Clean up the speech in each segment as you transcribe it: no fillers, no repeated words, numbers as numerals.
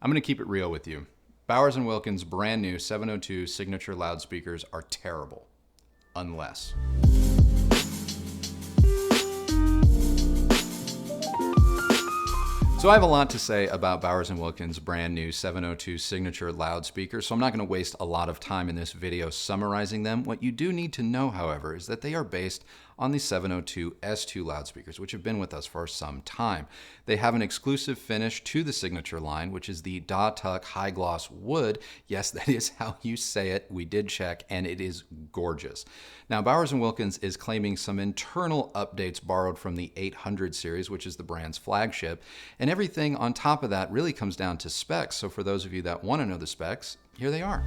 I'm going to keep it real with you. Bowers Wilkins' brand new 702 signature loudspeakers are terrible. Unless. So I have a lot to say about Bowers Wilkins' brand new 702 signature loudspeakers, so I'm not going to waste a lot of time in this video summarizing them. What you do need to know, however, is that they are based on the 702 S2 loudspeakers, which have been with us for some time. They have an exclusive finish to the signature line, which is the Da-Tuck high gloss wood. Yes, that is how you say it. We did check, and it is gorgeous. Now, Bowers Wilkins is claiming some internal updates borrowed from the 800 series, which is the brand's flagship, and everything on top of that really comes down to specs. So for those of you that want to know the specs, here they are.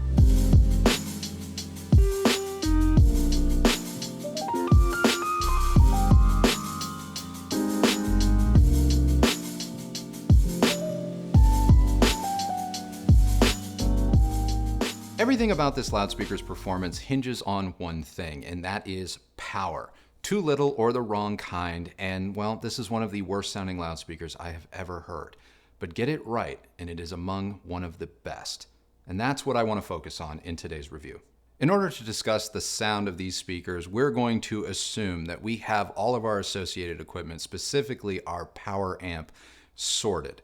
Everything about this loudspeaker's performance hinges on one thing, and that is power. Too little or the wrong kind, and well, this is one of the worst sounding loudspeakers I have ever heard. But get it right, and it is among one of the best. And that's what I want to focus on in today's review. In order to discuss the sound of these speakers, we're going to assume that we have all of our associated equipment, specifically our power amp, sorted.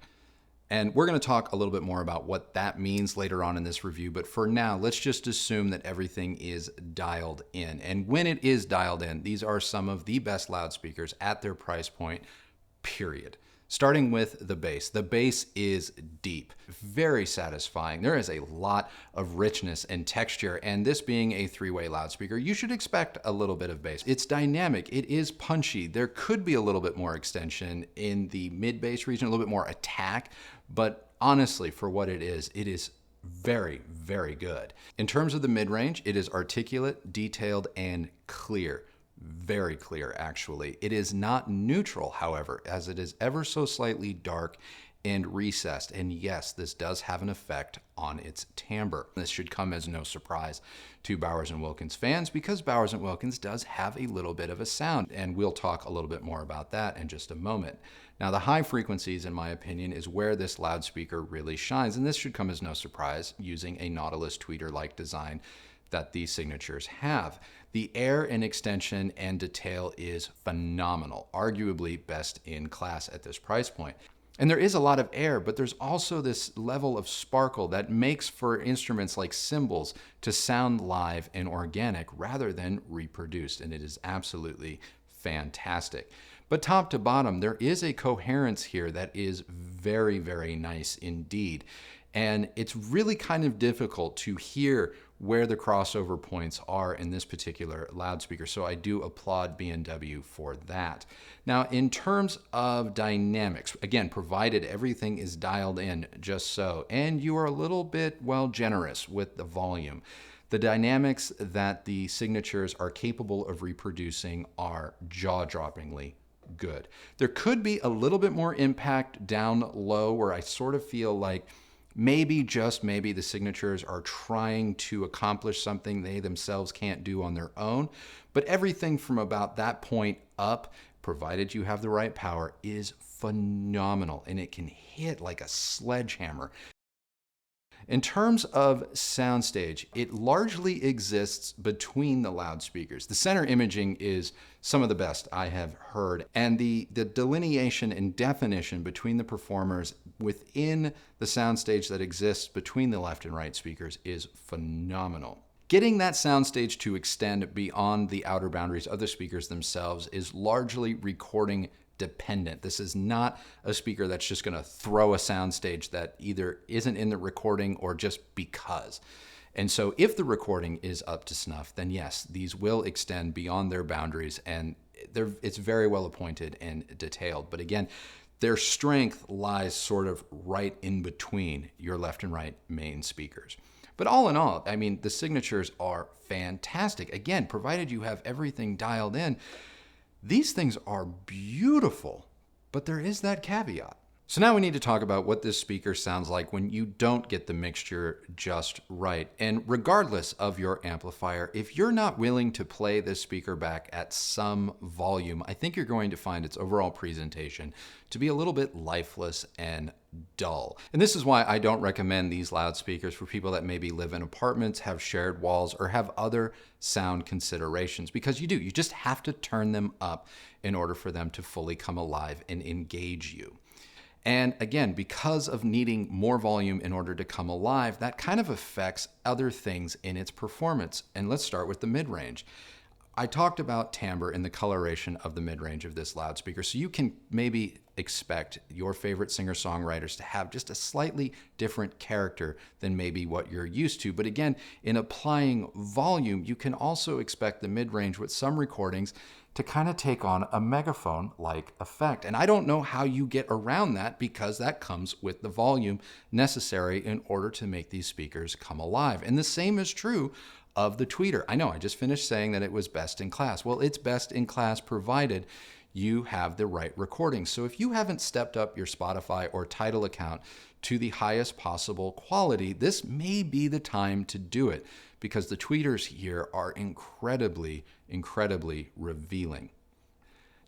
And we're going to talk a little bit more about what that means later on in this review, but for now, let's just assume that everything is dialed in. And when it is dialed in, these are some of the best loudspeakers at their price point, period. Starting with the bass. The bass is deep, very satisfying. There is a lot of richness and texture, and this being a three-way loudspeaker, you should expect a little bit of bass. It's dynamic, it is punchy. There could be a little bit more extension in the mid-bass region, a little bit more attack, but honestly, for what it is very, very good. In terms of the mid-range, it is articulate, detailed, and clear. Very clear, actually. It is not neutral, however, as it is ever so slightly dark and recessed. And yes, this does have an effect on its timbre. This should come as no surprise to Bowers Wilkins fans because Bowers Wilkins does have a little bit of a sound, and we'll talk a little bit more about that in just a moment. Now, the high frequencies, in my opinion, is where this loudspeaker really shines, and this should come as no surprise using a Nautilus tweeter-like design that these signatures have. The air and extension and detail is phenomenal, arguably best in class at this price point. And there is a lot of air, but there's also this level of sparkle that makes for instruments like cymbals to sound live and organic rather than reproduced, and it is absolutely fantastic. But top to bottom, there is a coherence here that is very, very nice indeed. And it's really kind of difficult to hear where the crossover points are in this particular loudspeaker. So I do applaud B&W for that. Now, in terms of dynamics, again, provided everything is dialed in just so, and you are a little bit, well, generous with the volume, the dynamics that the signatures are capable of reproducing are jaw-droppingly good. There could be a little bit more impact down low where I sort of feel like maybe, just maybe, the signatures are trying to accomplish something they themselves can't do on their own. But everything from about that point up, provided you have the right power, is phenomenal, and it can hit like a sledgehammer. In terms of soundstage, it largely exists between the loudspeakers. The center imaging is some of the best I have heard, and the delineation and definition between the performers within the soundstage that exists between the left and right speakers is phenomenal. Getting that soundstage to extend beyond the outer boundaries of the speakers themselves is largely recording dependent. This is not a speaker that's just going to throw a soundstage that either isn't in the recording or just because. And so if the recording is up to snuff, then yes, these will extend beyond their boundaries, and it's very well appointed and detailed. But again, their strength lies sort of right in between your left and right main speakers. But all in all, I mean, the signatures are fantastic. Again, provided you have everything dialed in, these things are beautiful, but there is that caveat. So now we need to talk about what this speaker sounds like when you don't get the mixture just right. And regardless of your amplifier, if you're not willing to play this speaker back at some volume, I think you're going to find its overall presentation to be a little bit lifeless and dull. And this is why I don't recommend these loudspeakers for people that maybe live in apartments, have shared walls, or have other sound considerations, because you just have to turn them up in order for them to fully come alive and engage you. And again, because of needing more volume in order to come alive, that kind of affects other things in its performance. And let's start with the mid-range. I talked about timbre and the coloration of the mid-range of this loudspeaker, so you can maybe expect your favorite singer-songwriters to have just a slightly different character than maybe what you're used to. But again, in applying volume, you can also expect the mid-range with some recordings to kind of take on a megaphone-like effect. And I don't know how you get around that, because that comes with the volume necessary in order to make these speakers come alive. And the same is true of the tweeter. I know I just finished saying that it was best in class. Well, it's best in class provided you have the right recording. So if you haven't stepped up your Spotify or Tidal account to the highest possible quality, this may be the time to do it, because the tweeters here are incredibly revealing.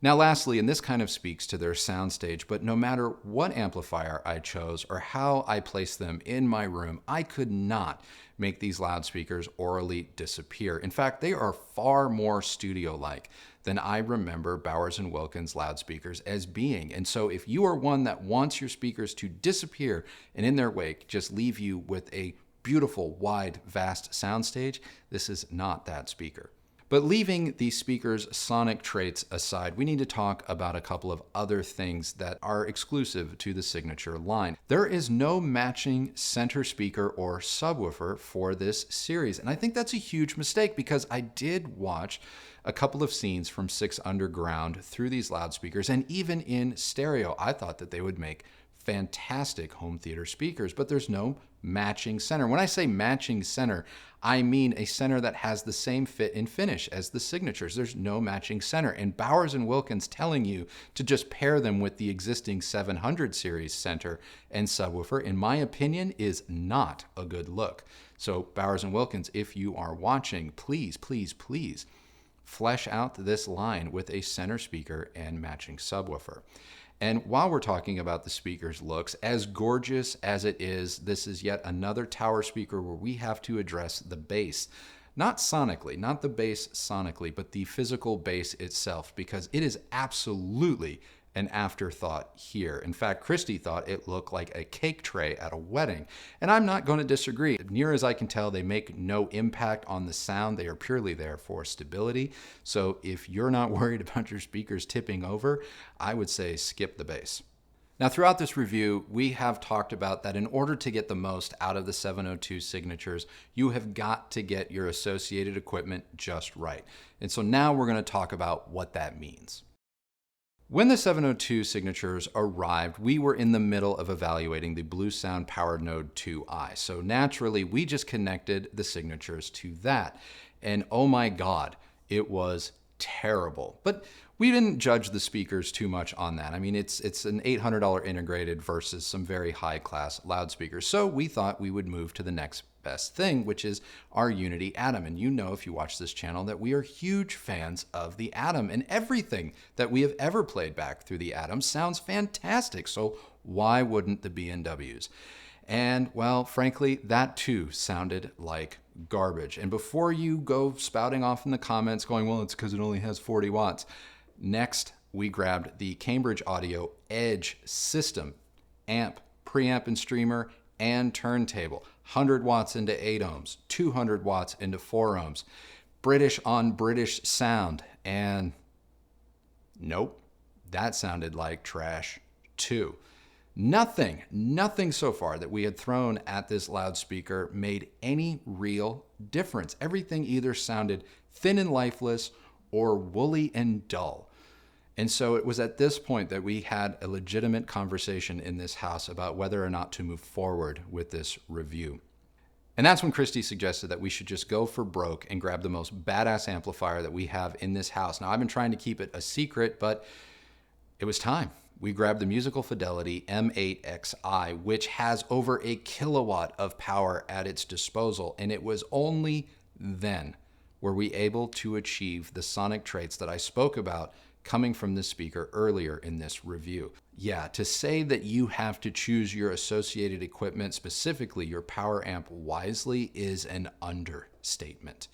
Now lastly, and this kind of speaks to their soundstage, but no matter what amplifier I chose or how I placed them in my room, I could not make these loudspeakers orally disappear. In fact, they are far more studio-like than I remember Bowers and Wilkins loudspeakers as being. And so if you are one that wants your speakers to disappear and in their wake just leave you with a beautiful, wide, vast soundstage, this is not that speaker. But leaving the speaker's sonic traits aside, we need to talk about a couple of other things that are exclusive to the Signature line. There is no matching center speaker or subwoofer for this series, and I think that's a huge mistake, because I did watch a couple of scenes from 6 Underground through these loudspeakers, and even in stereo, I thought that they would make fantastic home theater speakers, but there's no matching center. When I say matching center, I mean a center that has the same fit and finish as the Signatures. There's no matching center. And Bowers and Wilkins telling you to just pair them with the existing 700 series center and subwoofer, in my opinion, is not a good look. So Bowers and Wilkins, if you are watching, please flesh out this line with a center speaker and matching subwoofer. And while we're talking about the speaker's looks, as gorgeous as it is, this is yet another tower speaker where we have to address the bass. Not sonically, not the bass sonically, but the physical bass itself, because it is absolutely an afterthought here. In fact, Christy thought it looked like a cake tray at a wedding, and I'm not going to disagree. Near as I can tell, they make no impact on the sound. They are purely there for stability. So if you're not worried about your speakers tipping over, I would say skip the bass. Now, throughout this review, we have talked about that in order to get the most out of the 702 Signatures, you have got to get your associated equipment just right. And so now we're going to talk about what that means. When the 702 Signatures arrived, we were in the middle of evaluating the Bluesound Power Node 2i. So naturally, we just connected the Signatures to that. And oh my God, it was terrible. But we didn't judge the speakers too much on that. I mean, it's an $800 integrated versus some very high-class loudspeakers. So we thought we would move to the next best thing, which is our Unity Atom. And you know, if you watch this channel, that we are huge fans of the Atom, and everything that we have ever played back through the Atom sounds fantastic. So why wouldn't the B&Ws? And well, frankly, that too sounded like garbage. And before you go spouting off in the comments going, well, it's because it only has 40 watts. Next, we grabbed the Cambridge Audio Edge system, amp, preamp and streamer, and turntable. 100 watts into 8 ohms, 200 watts into 4 ohms. British on British sound. And nope, that sounded like trash too. Nothing so far that we had thrown at this loudspeaker made any real difference. Everything either sounded thin and lifeless or woolly and dull. And so it was at this point that we had a legitimate conversation in this house about whether or not to move forward with this review. And that's when Christy suggested that we should just go for broke and grab the most badass amplifier that we have in this house. Now, I've been trying to keep it a secret, but it was time. we grabbed the Musical Fidelity M8XI, which has over a kilowatt of power at its disposal, and it was only then were we able to achieve the sonic traits that I spoke about coming from this speaker earlier in this review. Yeah, to say that you have to choose your associated equipment, specifically your power amp, wisely is an understatement.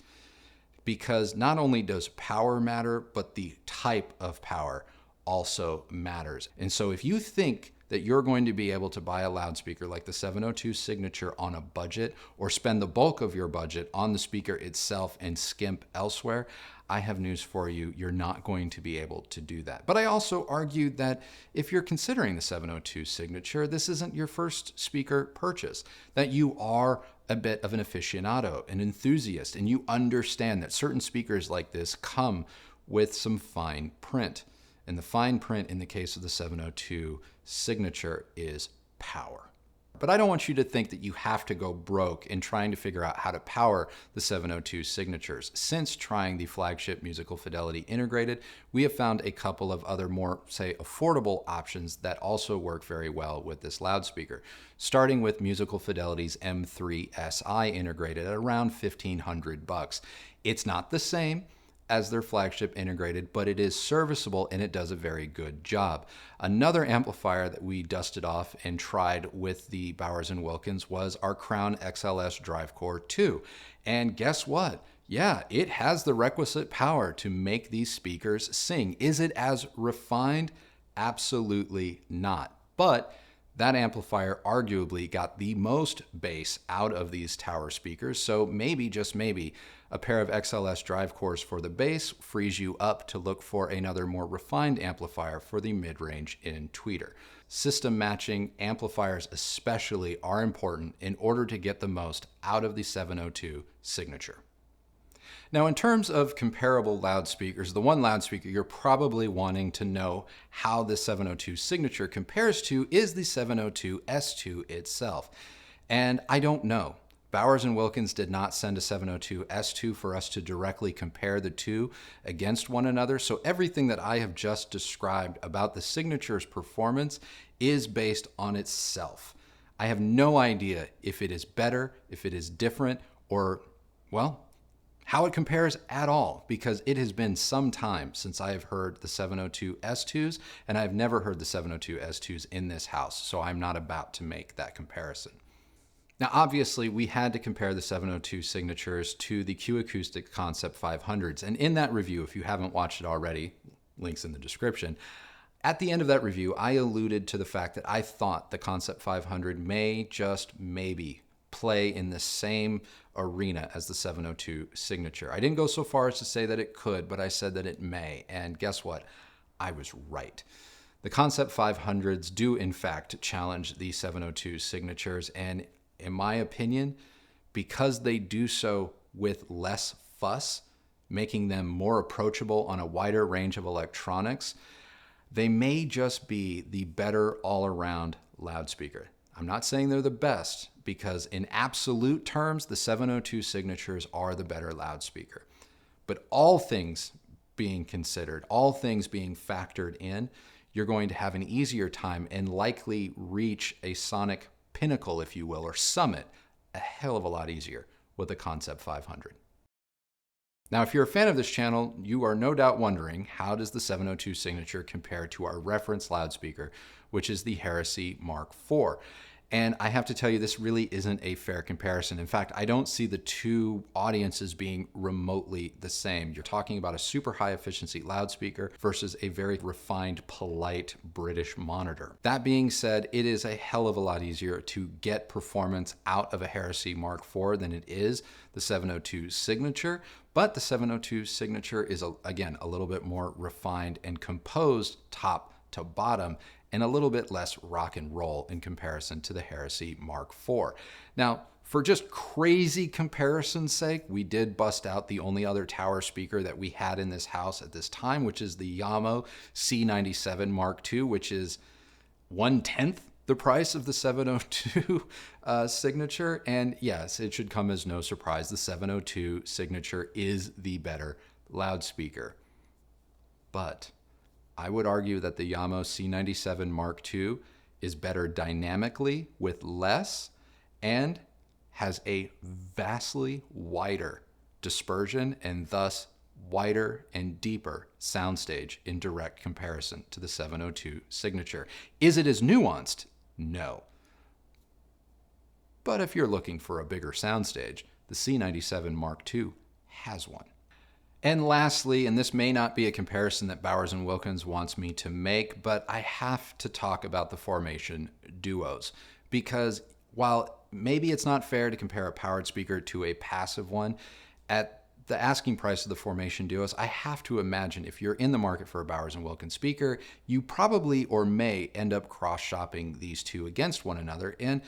Because not only does power matter, but the type of power also matters. And so if you think that you're going to be able to buy a loudspeaker like the 702 Signature on a budget, or spend the bulk of your budget on the speaker itself and skimp elsewhere, I have news for you. You're not going to be able to do that. But I also argued that if you're considering the 702 Signature, this isn't your first speaker purchase, that you are a bit of an aficionado, an enthusiast, and you understand that certain speakers like this come with some fine print. And the fine print in the case of the 702 Signature is power. But I don't want you to think that you have to go broke in trying to figure out how to power the 702 Signatures. Since trying the flagship Musical Fidelity integrated, we have found a couple of other more, say, affordable options that also work very well with this loudspeaker. Starting with Musical Fidelity's M3SI integrated at around $1,500. It's not the same as their flagship integrated, but it is serviceable and it does a very good job. Another amplifier that we dusted off and tried with the Bowers Wilkins was our Crown XLS DriveCore 2. And guess what? Yeah, it has the requisite power to make these speakers sing. Is it as refined? Absolutely not. But that amplifier arguably got the most bass out of these tower speakers, so maybe, just maybe, a pair of XLS drive cores for the bass frees you up to look for another more refined amplifier for the mid-range in tweeter. System matching amplifiers especially are important in order to get the most out of the 702 Signature. Now, in terms of comparable loudspeakers, the one loudspeaker you're probably wanting to know how the 702 Signature compares to is the 702 S2 itself. And I don't know. Bowers Wilkins did not send a 702 S2 for us to directly compare the two against one another, so everything that I have just described about the Signature's performance is based on itself. I have no idea if it is better, if it is different, or, well, how it compares at all, because it has been some time since I have heard the 702 S2s, and I've never heard the 702 S2s in this house, so I'm not about to make that comparison. Now, obviously, we had to compare the 702 Signatures to the Q Acoustic Concept 500s, and in that review, if you haven't watched it already, links in the description, at the end of that review, I alluded to the fact that I thought the Concept 500 may just maybe play in the same arena as the 702 Signature. I didn't go so far as to say that it could, but I said that it may, and guess what? I was right. The Concept 500s do, in fact, challenge the 702 Signatures, and in my opinion, because they do so with less fuss, making them more approachable on a wider range of electronics, they may just be the better all-around loudspeaker. I'm not saying they're the best, because in absolute terms, the 702 Signatures are the better loudspeaker. But all things being considered, all things being factored in, you're going to have an easier time and likely reach a sonic pinnacle, if you will, or summit, a hell of a lot easier with the Concept 500. Now, if you're a fan of this channel, you are no doubt wondering, how does the 702 Signature compare to our reference loudspeaker, which is the Heresy Mark IV? And I have to tell you, this really isn't a fair comparison. In fact, I don't see the two audiences being remotely the same. You're talking about a super high efficiency loudspeaker versus a very refined, polite British monitor. That being said, it is a hell of a lot easier to get performance out of a Heresy Mark IV than it is the 702 Signature. But the 702 Signature is, again, a little bit more refined and composed top to bottom, and a little bit less rock and roll in comparison to the Heresy Mark IV. Now, for just crazy comparison's sake, we did bust out the only other tower speaker that we had in this house at this time, which is the Yamo C97 Mark II, which is 1/10 the price of the 702 Signature. And yes, it should come as no surprise, the 702 Signature is the better loudspeaker. But I would argue that the Yamaha C97 Mark II is better dynamically with less and has a vastly wider dispersion and thus wider and deeper soundstage in direct comparison to the 702 Signature. Is it as nuanced? No. But if you're looking for a bigger soundstage, the C97 Mark II has one. And lastly, and this may not be a comparison that Bowers Wilkins wants me to make, but I have to talk about the formation duos, because while maybe it's not fair to compare a powered speaker to a passive one, at the asking price of the formation duos, I have to imagine if you're in the market for a Bowers Wilkins speaker, you probably or may end up cross-shopping these two against one another. And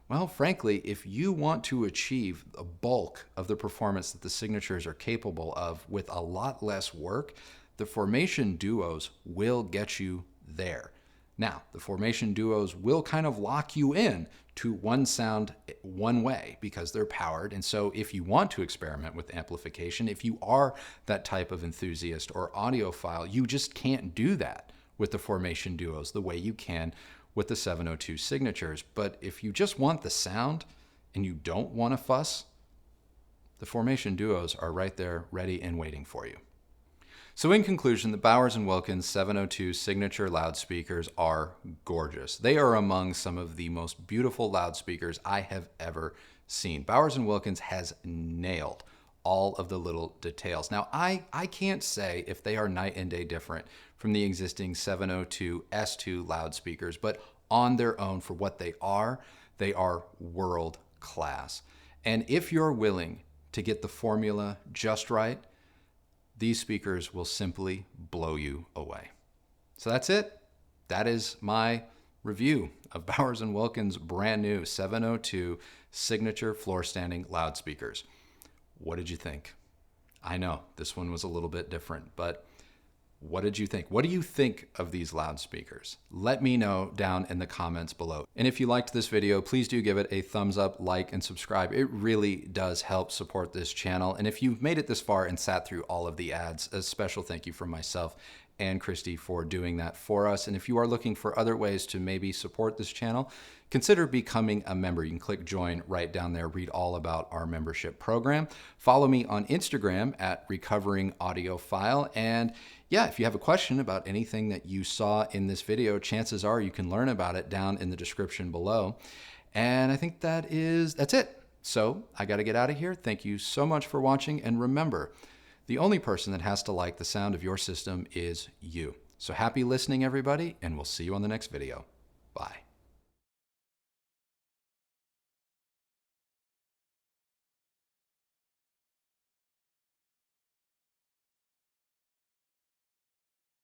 well, frankly, if you want to achieve the bulk of the performance that the Signatures are capable of with a lot less work, the formation duos will get you there. Now, the formation duos will kind of lock you in to one sound one way because they're powered. And so if you want to experiment with amplification, if you are that type of enthusiast or audiophile, you just can't do that with the formation duos the way you can with the 702 Signatures. But if you just want the sound and you don't want to fuss, the formation duos are right there ready and waiting for you. So in conclusion, the Bowers Wilkins 702 Signature loudspeakers are gorgeous. They are among some of the most beautiful loudspeakers I have ever seen. Bowers Wilkins has nailed all of the little details. Now, I can't say if they are night and day different from the existing 702 S2 loudspeakers, but on their own for what they are world class. And if you're willing to get the formula just right, these speakers will simply blow you away. So that's it. That is my review of Bowers Wilkins' brand new 702 Signature floor standing loudspeakers. What did you think? I know this one was a little bit different, but what did you think? What do you think of these loudspeakers? Let me know down in the comments below. And if you liked this video, please do give it a thumbs up, like, and subscribe. It really does help support this channel. And if you've made it this far and sat through all of the ads, a special thank you from myself and Christy for doing that for us. And if you are looking for other ways to maybe support this channel, consider becoming a member. You can click join right down there, read all about our membership program. Follow me on Instagram at Recovering Audiophile. And yeah, if you have a question about anything that you saw in this video, chances are you can learn about it down in the description below. And I think that's it. So I got to get out of here. Thank you so much for watching. And remember, the only person that has to like the sound of your system is you. So happy listening, everybody, and we'll see you on the next video. Bye.